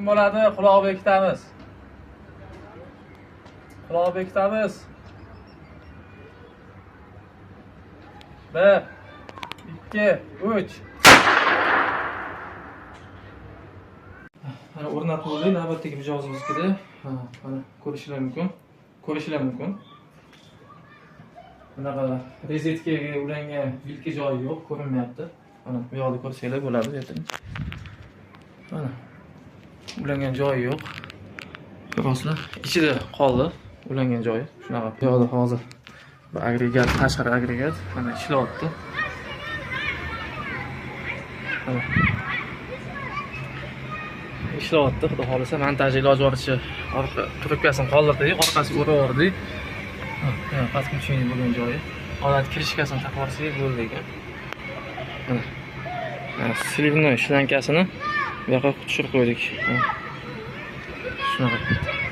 bo'ladi? Quloq bekitamiz. Quloq bekitamiz. 1 2 3. Mana o'rnatib bo'ldik, navbatdagi mijozimizga. Mana ko'rishlar mumkin. Bunaqa rozetkaga ulangan vilka joyi yo'q, ko'rinmayapti. Mana bu yoqda ko'rsanglar bo'ladi, ayting. Mana ulangan joyi yo'q. Ko'rasizlar, ichida qoldi ulangan joyi. Shunaqa. Bu yoqda hozir bu agregat, tashqari agregat mana ishlayapti. Mana ishlayapti. Xudo xolisa montaj iloji boricha orqa trubkasini qoldirdik, orqasiga o'raverdik. Pastki tushunib bo'lgan joyi. Odat kirishkasini taqib olsak bo'ldi ekan. Mana slivnoy shlankasini bu yoqqa tushirib qo'ydik. Shunaqa.